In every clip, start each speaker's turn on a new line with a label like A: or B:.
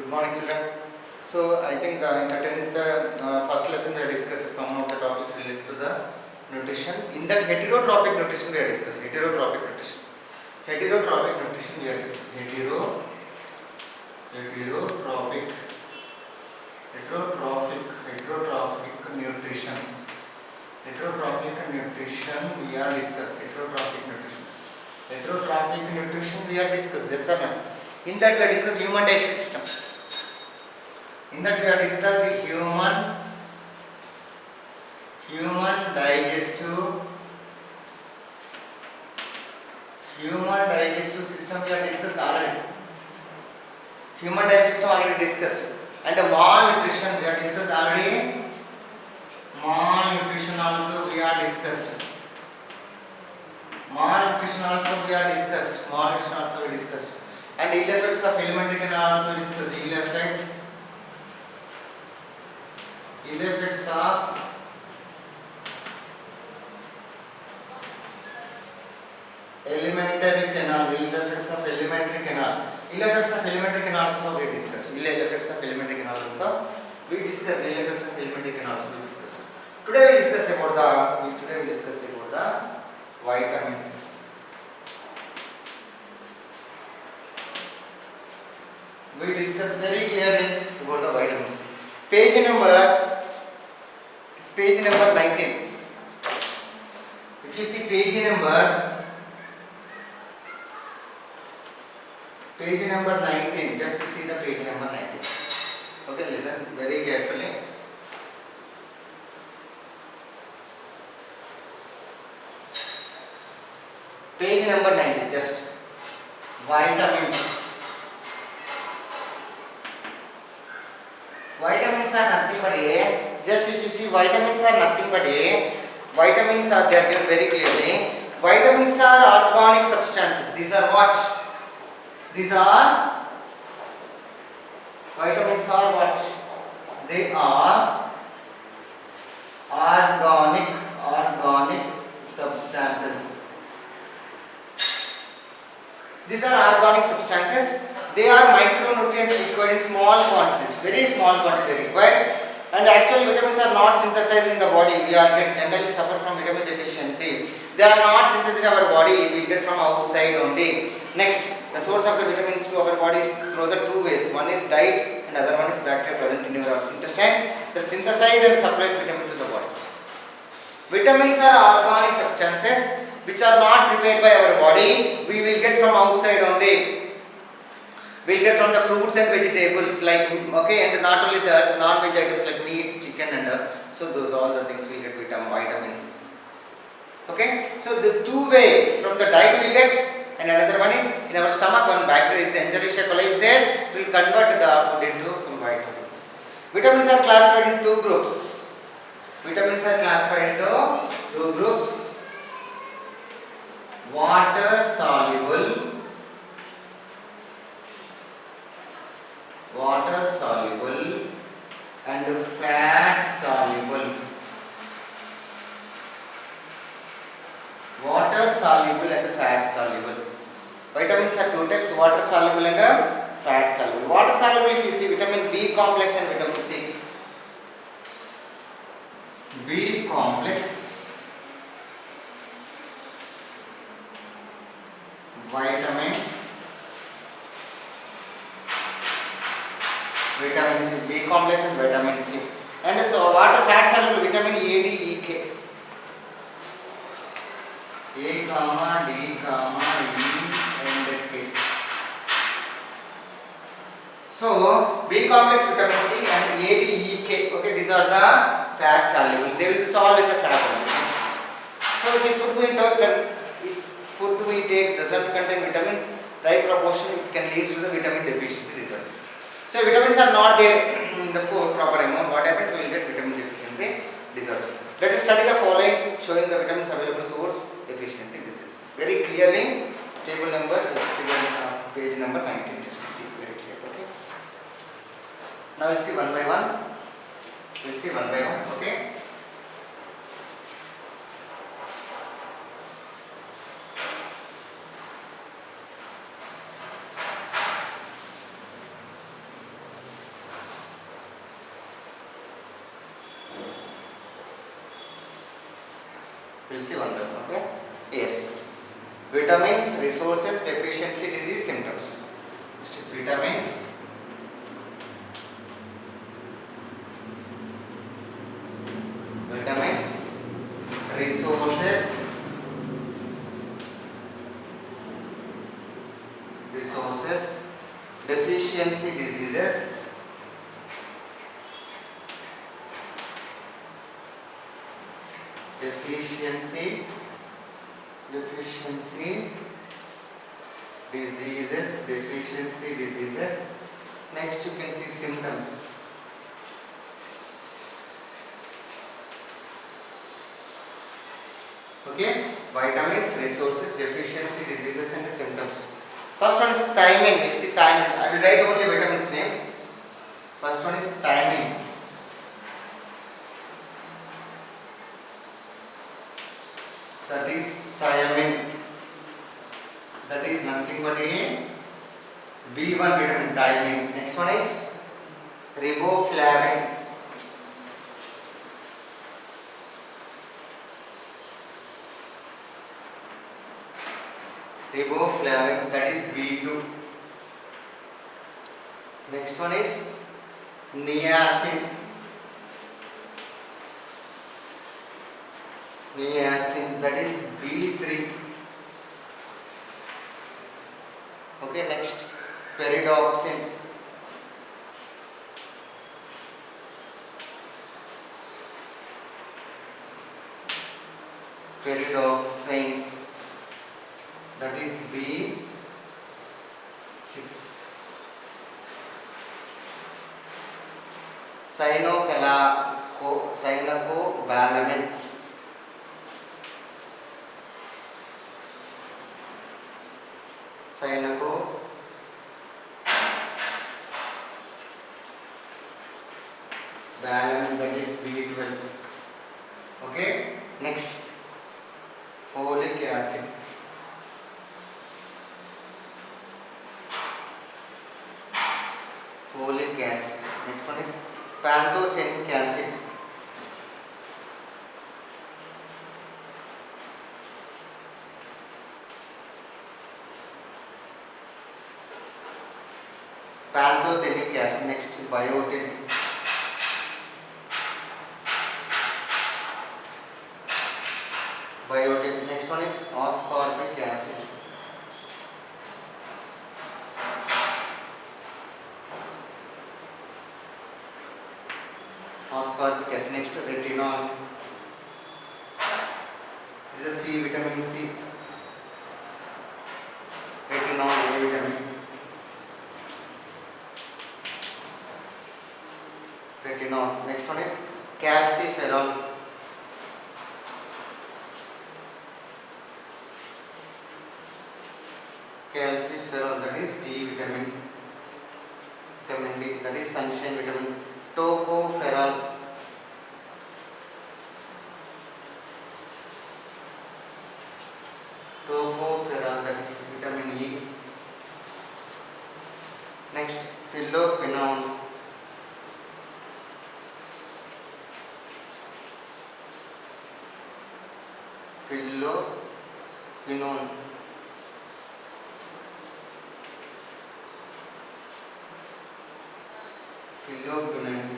A: Good morning, children. So, I think in the 10th first lesson we have discussed some of the topics related to the nutrition. In that heterotropic nutrition we have discussed. Heterotropic nutrition. Heterotropic nutrition we have discussed. Heterotropic nutrition. Heterotrophic nutrition we are discussed. Heterotrophic nutrition we are discussed. Yes or no? In that we have discussed human digestive system. In that we have discussed the human digestive system we have discussed already. Human digestive system already discussed. And the malnutrition we have discussed already. Malnutrition also we have discussed. And ill effects of alimentary canal also we discussed. Ill effects of alimentary canal. Ill effects of alimentary canal also we discussed. Today we discuss about the vitamins. We discuss very clearly about the vitamins. Page number 19. If you see page number 19, just see the page number 19. Okay, listen very carefully. Page number 19, just vitamins. Vitamins are nothing but just if you see vitamins are nothing but vitamins are there very clearly. Vitamins are organic substances. These are what? Vitamins are what? They are organic substances. These are organic substances. They are micronutrients required in small quantities, very small quantities they require. And actually vitamins are not synthesized in the body. We are generally suffer from vitamin deficiency. They are not synthesized in our body. We get from outside only. Next, the source of the vitamins to our body is through the two ways. One is diet and other one is bacteria present in your intestine that synthesize and supplies vitamin to the body. Vitamins are organic substances which are not prepared by our body. We will get from outside only. We will get from the fruits and vegetables like and not only that, non-veg items like meat, chicken and so those all the things we will get vitamins. Okay, so the two way from the diet we will get, and another one is in our stomach. One bacteria is Escherichia coli is there. It will convert the food into some vitamins. Vitamins are classified in two groups. Water soluble and fat soluble. Water soluble and fat soluble. Vitamins are two types: water soluble and fat soluble. Water soluble, if you see vitamin B complex and vitamin C. B complex, vitamin C, B complex and vitamin C. And so water fat soluble vitamin A, D, E, K. A, D, E, and K. So B complex vitamin C and A, D, E, K. Okay, these are the fat soluble. They will be solved in the fat only. Next. So if food we take doesn't contain vitamins, right proportion, it can lead to the vitamin deficiency results. So vitamins are not there in the food proper amount. What happens? We will get vitamin deficiency disorders. Let us study the following showing the vitamins available source deficiency disease. Very clearly, table number, page number 19. Just to see very clear. Okay. Now we'll see one by one. Okay. We'll see one by one. Okay. Yes. Vitamins, resources, deficiency, disease, symptoms. Next is vitamins. Vitamins, resources, deficiency, diseases, deficiency, diseases. Next you can see symptoms. Okay, vitamins, resources, deficiency, diseases and symptoms. First one is thiamine. We'll see thiamine. I will write only vitamins names. First one is thiamine. That is thiamine. That is nothing but a B1 vitamin, thiamine. Next one is riboflavin. Riboflavin, that is B2. Next one is niacin. That is B3. Okay, next pyridoxine. That is B6. Cyanocobalamin. That is B12. Okay, next folic acid. Next one is pantothenic acid. Next biotin. Next one is ascorbic acid. Next retinol. This is C, vitamin C. Retinol, A vitamin. Next one is calciferol. That is D vitamin. Vitamin D, that is sunshine vitamin. Tocopherol. That is vitamin E. Next phylloquinone.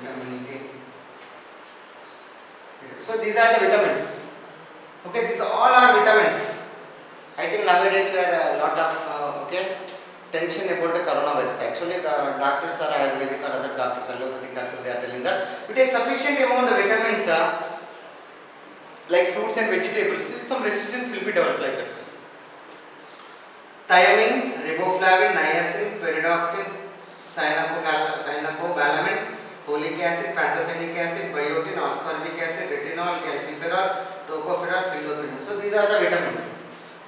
A: Vitamin K. So these are the vitamins. Okay, these all are vitamins. I think nowadays there are a lot of tension about the coronavirus. Actually, the doctors are Ayurvedic or other doctors, allopathic doctors, they are telling that we take sufficient amount of vitamins, like fruits and vegetables. Some resistance will be developed like that. Thiamine, riboflavin, niacin, pyridoxine, cyanocobalamin, folic acid, pantothenic acid, biotin, ascorbic acid, retinol, calciferol, tocopherol, phylloquinone. So these are the vitamins.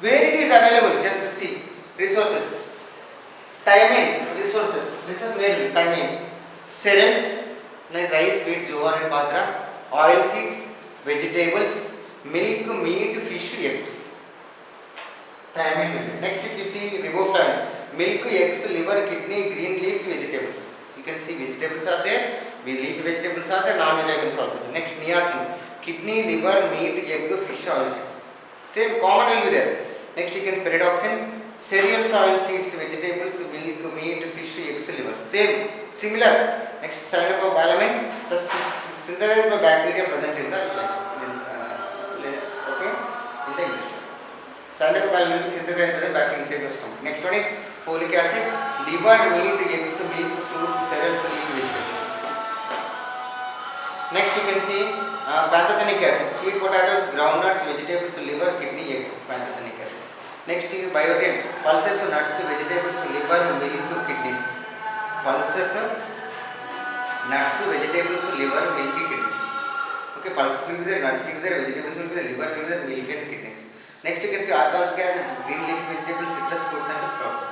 A: Where it is available, just to see. Resources. Thiamine, resources. This is where thiamine. Cereals, like rice, wheat, jowar and bajra. Oil seeds, vegetables, milk, meat, fish, eggs. Thiamine. Next, if you see riboflavin, milk, eggs, liver, kidney, green leaf vegetables. You can see vegetables are there, leafy vegetables are there, non-veg items also there. Next, niacin. kidney, liver, meat, egg, fish, oil seeds. Same common will be there. Next you can paradoxin, cereals, oil seeds, vegetables, milk, meat, fish, eggs, liver. Same, similar. Next cyanocobalamin, synthesized by bacteria present in the okay, in the intestine. Cyanocobalamin will be synthesized by the bacteria inside the stomach. Next one is folic acid, liver, meat, eggs, milk, fruits, cereals, leafy vegetables. Next you can see pantothenic acid, sweet potatoes, groundnuts, vegetables, liver, kidney, egg, pantothenic acid. Next is biotin, pulses, nuts, vegetables, liver, milk, kidneys. Pulses, nuts, vegetables, liver, milk, kidneys. Okay, pulses will be there, nuts will be there, vegetables will be there, liver will be there, milk and kidneys. Next you can see organic acid, green leafy vegetables, citrus fruits and sprouts.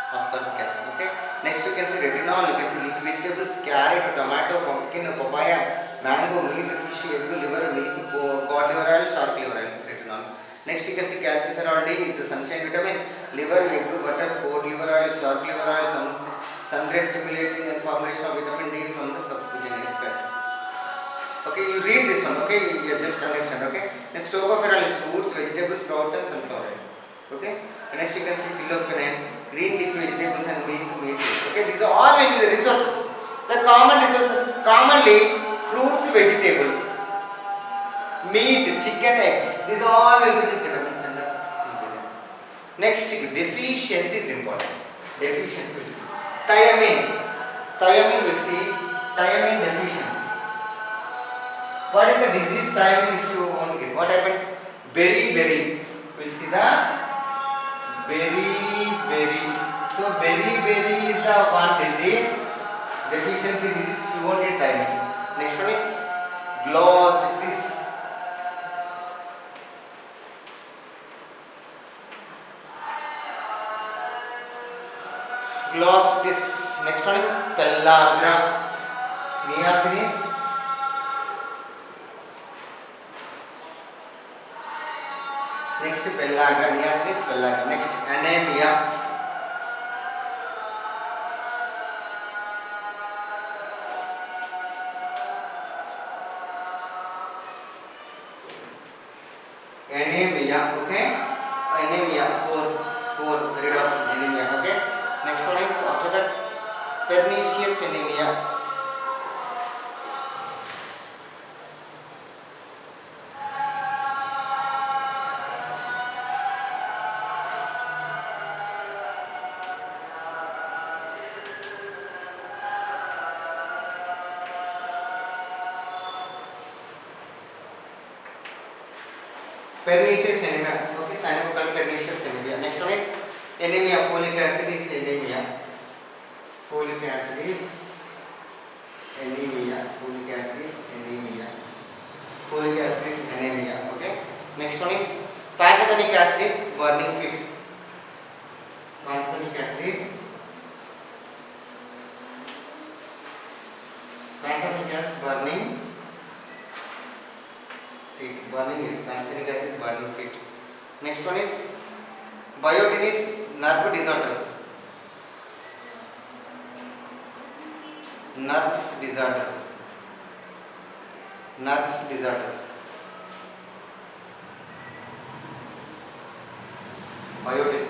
A: Ascorbic acid. Okay. Next you can see retinol, you can see leafy vegetables, carrot, tomato, pumpkin, papaya, mango, meat, fish, egg, liver, milk, cod liver oil, shark liver oil, retinol. Next you can see calciferol D is a sunshine vitamin, liver, egg, butter, cod liver oil, shark liver oil, sun-ray stimulating and formulation of vitamin D from the subcutaneous fat. Okay, you read this one, okay, you just understand, okay. Next tocopherol is fruits, vegetables, sprouts and sunflower oil. Okay. And next you can see phylloquinine, green leafy vegetables and milk, meat. Okay, these are all will be the resources. The common resources, commonly fruits, vegetables, meat, chicken, eggs. These all will be these vitamins and ingredient. Next, deficiency is important. Deficiency will see. Thiamine. Thiamine will see. Thiamine deficiency. What is the disease thiamine if you want to get? What happens? Beriberi. We'll see the beriberi. So beriberi is the one disease, deficiency disease if you won't get thiamine. Next one is glossitis. Glossitis. Next one is pellagra. Niacinus. Next pellagra, niacinus, pellagra. Next anemia. Anemia, okay. Anemia, 4 redox anemia, okay. Next one is after that pernicious anemia. Pernicious anemia, okay, cyanocobalamin pernicious anemia. Next one is anemia, folic acid is anemia. Folic acid is anemia. Folic acid is anemia. Folic acid is anemia, okay. Next one is pantothenic acid is burning feet. Pantothenic acid is burning feet. Burning is pantothenic acid is burning feet. Next one is biotin is nerve disorders. Nerves disorders. Nerves disorders. Biotin.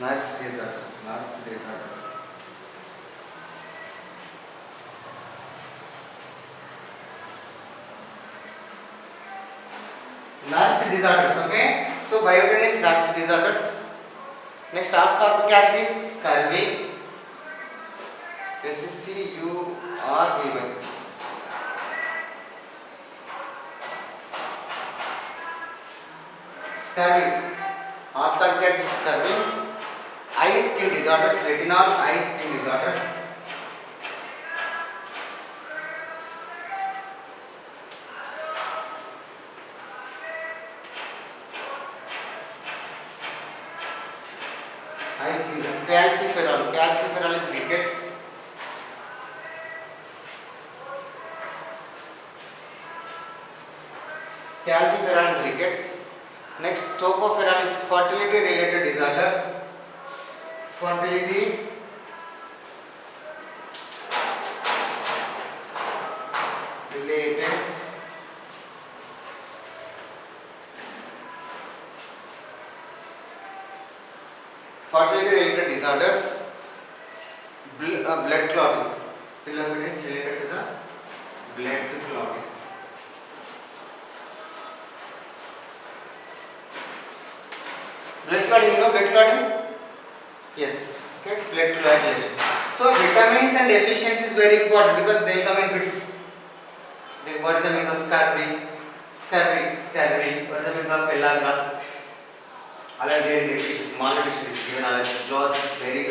A: Nerves disorders. Nerves disorders. Nerves disorders, okay. So biotin is nerves disorders. Next ascorbic acid is scurvy. SCURVY. Scurvy. Ascorbic acid is scurvy. Eye skin disorders, retinol, eye skin disorders. Eye skin. Calciferol. Calciferol is rickets. Calciferol is rickets. Next, tocopherol is fertility related disorders. Fertility related Fertility related disorders, blood clotting. Fill is related to the blood clotting. Blood clotting, you know blood clotting? Yes. Okay, blood coagulation. So vitamins and deficiency is very important because they will come in bits. Then what is the meaning of scurvy? Scurvy. What is the meaning of pellagra? Allergen deficiency, malnutrition is given, loss is very.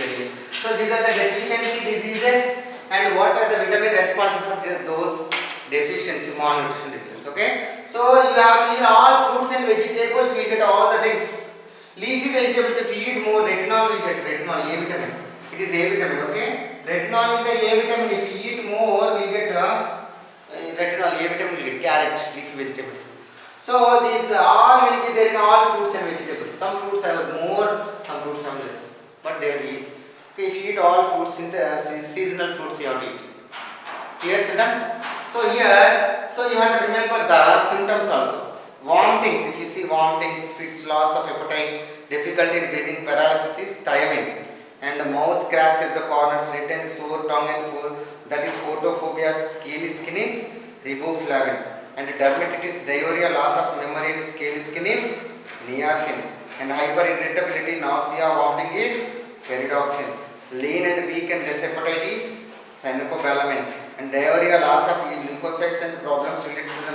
A: So these are the deficiency diseases, and what are the vitamin responsible for those deficiency, malnutrition diseases. Okay. So you have to eat all fruits and vegetables. We get all the things. Leafy vegetables. If you eat more retinol, we get retinol, A vitamin. It is A vitamin. Okay. Retinol is a vitamin. If you eat more, we get retinol, A vitamin. We get carrot, leafy vegetables. So these all will be there in all fruits and vegetables. Some fruits have more, some fruits have less, but they will eat. Okay, if you eat all fruits, in the seasonal fruits you have to eat. Clear, children? So here, you have to remember the symptoms also. Vomitings, if you see vomitings, fits, loss of appetite, difficulty in breathing, paralysis is thiamine. And the mouth cracks at the corners, red and sore tongue and that is photophobia, scaly skin is riboflavin. And dermatitis, diarrhea, loss of memory and scaly skin is niacin. And hyperirritability, nausea, vomiting is pyridoxine. Lean and weak and less appetite is cyanocobalamin. And diarrhea, loss of leukocytes and problems related to the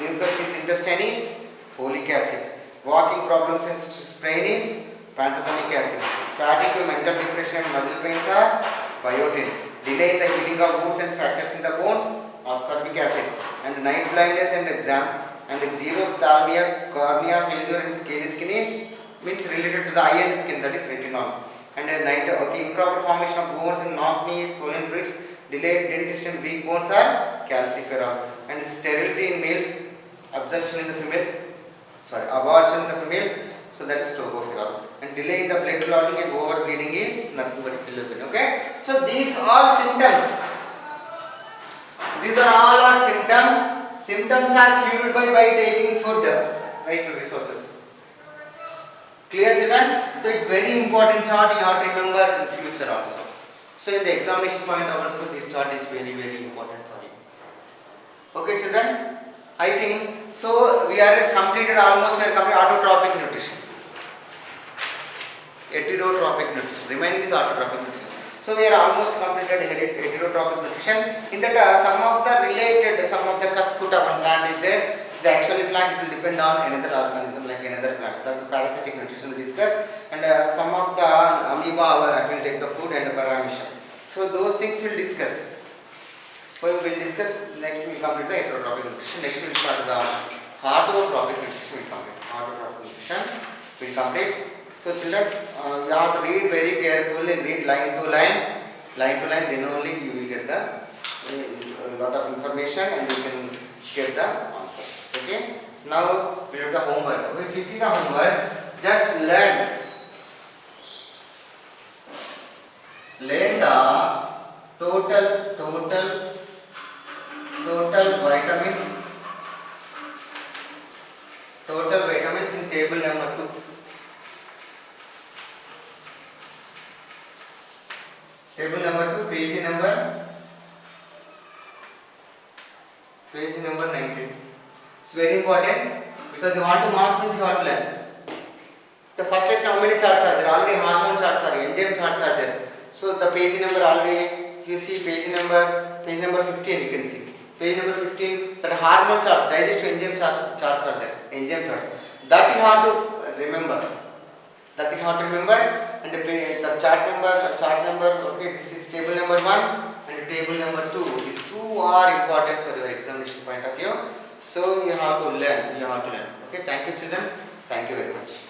A: mucous intestine is folic acid. Walking problems and sprain is pantothenic acid. Fatigue, mental depression and muscle pains are biotin. Delay in the healing of wounds and fractures in the bones, ascorbic acid. And night blindness and xerophthalmia, cornea failure and scaly skin is means related to the eye and skin, that is retinol. And improper formation of bones and knock knees, swollen wrists, delayed dentist and weak bones are calciferol. And sterility in males, abortion in the females, so that is tocopherol. And delay in the blood clotting and over bleeding is nothing but philopin. Okay, so these are symptoms. These are all our symptoms. Symptoms are cured by taking food, vital resources. Clear, children? So it's very important chart you have to remember in future also. So in the examination point also this chart is very important for you. Okay, children? I think so. We are completed autotrophic nutrition. Heterotrophic nutrition. Remaining is autotrophic nutrition. So we are almost completed heterotrophic nutrition. In that some of the cuscuta, one plant is there. It's actually plant, it will depend on another organism like another plant. The parasitic nutrition we discuss, and some of the amoeba will take the food and the paramecium. So those things we'll discuss. So we will discuss next. We will complete the heterotrophic nutrition. Next we will start the autotrophic nutrition. Autotrophic nutrition will complete. So children, you have to read very carefully and read line to line. Then only you will get the lot of information and you can get the answers. Okay. Now we have the homework. Okay. If you see the homework, just learn the total vitamins. Total vitamins in table number 2. Table number 2, page number 19. It's very important because you want to mark things you have to learn. The first is how many charts are there? Already hormone charts are there, enzyme charts are there. So the page number already, you see page number 15 you can see. Page number 15, that hormone charts, digestive enzyme charts are there, enzyme charts. That you have to remember. And the chart number, okay, this is table number 1 and table number 2. These two are important for your examination point of view. So you have to learn. Okay, thank you children. Thank you very much.